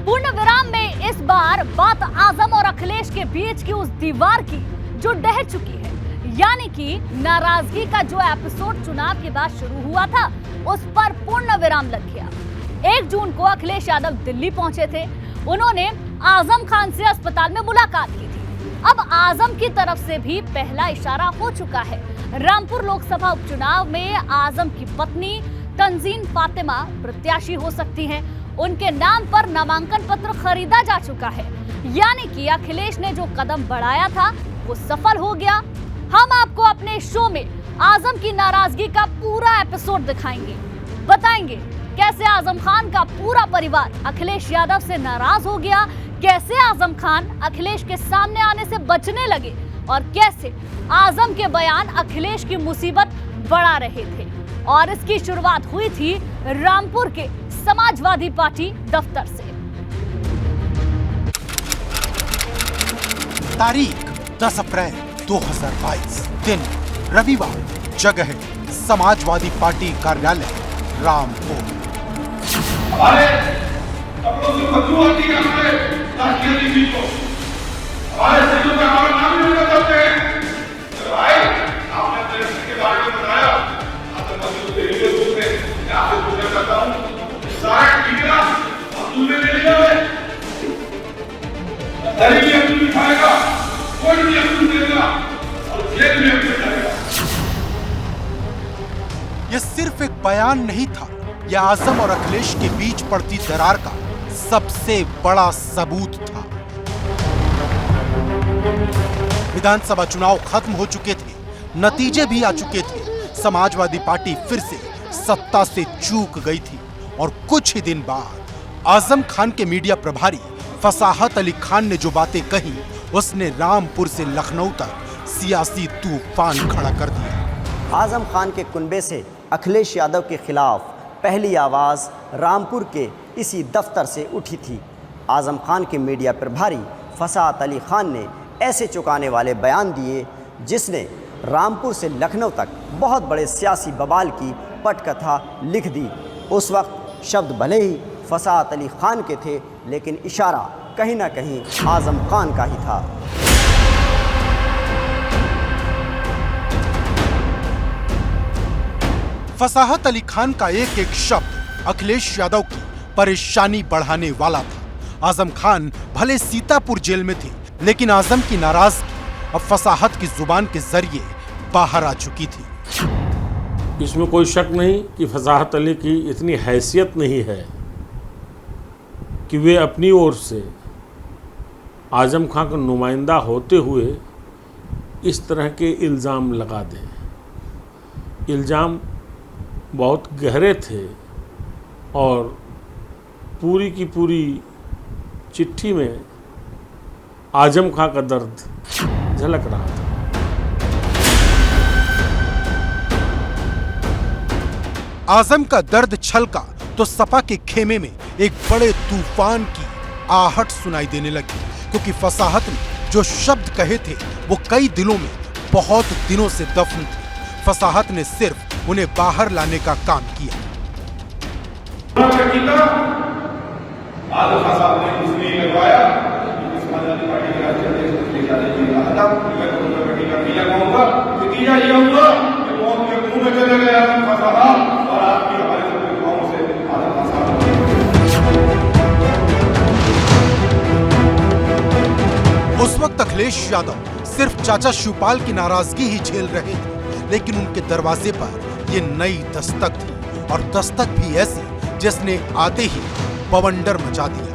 पूर्ण विराम में इस बार बात आजम और अखिलेश के बीच की उस दीवार की जो ढह चुकी है, यानी कि नाराजगी का जो एपिसोड चुनाव के बाद शुरू हुआ था उस पर पूर्ण विराम लग गया। 1 जून को अखिलेश यादव दिल्ली पहुंचे थे। उन्होंने आजम खान से अस्पताल में मुलाकात की थी। अब आजम की तरफ से भी पहला इशारा हो चुका है। रामपुर लोकसभा उपचुनाव में आजम की पत्नी तंजीन फातिमा प्रत्याशी हो सकती हैं। उनके नाम पर नामांकन पत्र खरीदा जा चुका है, यानी कि अखिलेश ने जो कदम बढ़ाया था वो सफल हो गया। हम आपको अपने शो में आजम की नाराजगी का पूरा एपिसोड दिखाएंगे, बताएंगे कैसे आजम खान का पूरा परिवार अखिलेश यादव से नाराज हो गया, कैसे आजम खान अखिलेश के सामने आने से बचने लगे और कैसे आजम के बयान अखिलेश की मुसीबत बढ़ा रहे थे। और इसकी शुरुआत हुई थी रामपुर के समाजवादी पार्टी दफ्तर से। तारीख 10 अप्रैल 2022, दिन रविवार, जगह समाजवादी पार्टी कार्यालय रामपुर। हमारे कपड़ों से बदबू आती है, हमारे राष्ट्रीय नीति को हमारे शरीरों में हमारा नाम भी बदलते हैं। भाई आपने अपने रिश्ते के बारे में बताया, आपने मजदूर के लिए दूसरे मैं आपसे पूछना चाहता हूँ, सारा टीका मजदूर ले लिया है, गरीबी अब्दुल खाएगा, कोई भी अब्दुल देगा और जेल में अब्दुल जाएगा। यह सिर्फ एक बयान नहीं था, यह आजम और अखिलेश के बीच पड़ती दरार का सबसे बड़ा सबूत था। विधानसभा चुनाव खत्म हो चुके थे, नतीजे भी आ चुके थे। समाजवादी पार्टी फिर से सत्ता से चूक गई थी और कुछ ही दिन बाद आजम खान के मीडिया प्रभारी फसाहत अली खान ने जो बातें कही, उसने रामपुर से लखनऊ तक सियासी तूफान खड़ा कर दिया। आजम खान के कुनबे से अखिलेश यादव के खिलाफ पहली आवाज़ रामपुर के इसी दफ्तर से उठी थी। आजम खान के मीडिया प्रभारी फसाहत अली खान ने ऐसे चौंकाने वाले बयान दिए जिसने रामपुर से लखनऊ तक बहुत बड़े सियासी बवाल की पटकथा लिख दी। उस वक्त शब्द भले ही फसाहत अली खान के थे, लेकिन इशारा कहीं ना कहीं आजम खान का ही था। फसाहत अली खान का एक एक शब्द अखिलेश यादव की परेशानी बढ़ाने वाला था। आजम खान भले सीतापुर जेल में थे, लेकिन आजम की नाराजगी अब फसाहत की जुबान के जरिए बाहर आ चुकी थी। इसमें कोई शक नहीं कि फसाहत अली की इतनी हैसियत नहीं है कि वे अपनी ओर से आजम खान का नुमाइंदा होते हुए इस तरह के इल्ज़ाम लगा दें। इल्ज़ाम बहुत गहरे थे और पूरी की पूरी चिट्ठी में आजम खान का दर्द झलक रहा था। आजम का दर्द छलका तो सपा के खेमे में एक बड़े तूफान की आहट सुनाई देने लगी, क्योंकि फसाहत ने जो शब्द कहे थे वो कई दिलों में बहुत दिनों से दफन थे। फसाहत ने सिर्फ उन्हें बाहर लाने का काम किया। उस वक्त अखिलेश यादव सिर्फ चाचा शिवपाल की नाराजगी ही झेल रहे थे, लेकिन उनके दरवाजे पर ये नई दस्तक थी, और दस्तक भी ऐसी जिसने आते ही बवंडर मचा दिया।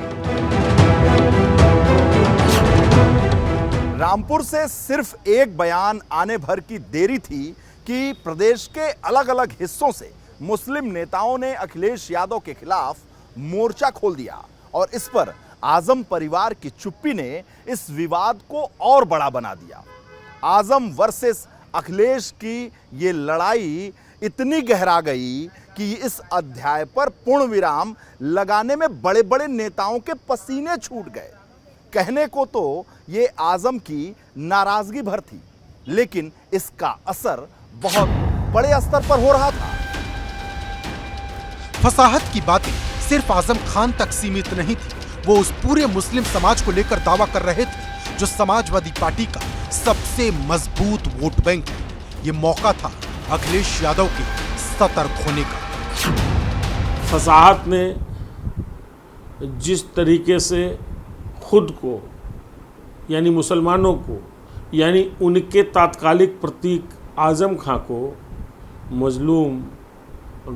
रामपुर से सिर्फ एक बयान आने भर की देरी थी कि प्रदेश के अलग अलग हिस्सों से मुस्लिम नेताओं ने अखिलेश यादव के खिलाफ मोर्चा खोल दिया, और इस पर आजम परिवार की चुप्पी ने इस विवाद को और बड़ा बना दिया। आजम वर्सेस अखिलेश की ये लड़ाई इतनी गहरा गई कि इस अध्याय पर पूर्ण विराम लगाने में बड़े बड़े नेताओं के पसीने छूट गए। कहने को तो ये आजम की नाराजगी भर थी, लेकिन इसका असर बहुत बड़े स्तर पर हो रहा था। फसाहत की बातें सिर्फ आजम खान तक सीमित नहीं थी, वो उस पूरे मुस्लिम समाज को लेकर दावा कर रहे थे जो समाजवादी पार्टी का सबसे मजबूत वोट बैंक है। ये मौका था अखिलेश यादव के सतर्क होने का। फसाहत ने जिस तरीके से खुद को यानी मुसलमानों को यानी उनके तात्कालिक प्रतीक आज़म खां को मजलूम,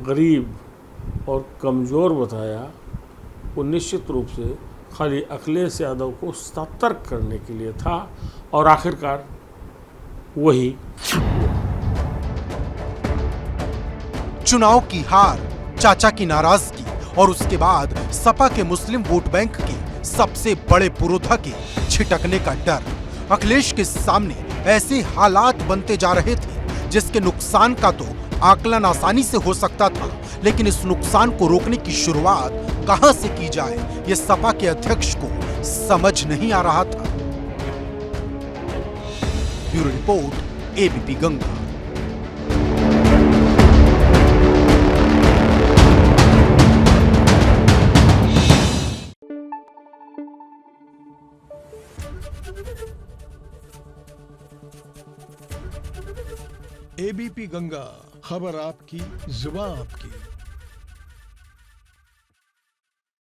गरीब और कमज़ोर बताया, वो निश्चित रूप से खाली अखिलेश यादव को सतर्क करने के लिए था और आखिरकार वही चुनाव की हार, चाचा की नाराजगी और उसके बाद सपा के मुस्लिम वोट बैंक के सबसे बड़े पुरोधा के छिटकने का डर। अखिलेश के सामने ऐसे हालात बनते जा रहे थे जिसके नुकसान का तो आकलन आसानी से हो सकता था, लेकिन इस नुकसान को रोकने की शुरुआत कहां से की जाए ये सपा के अध्यक्ष को समझ नहीं आ रहा था। Bureau report, ABP Ganga. ABP Ganga, खबर आपकी, जुबान आपकी।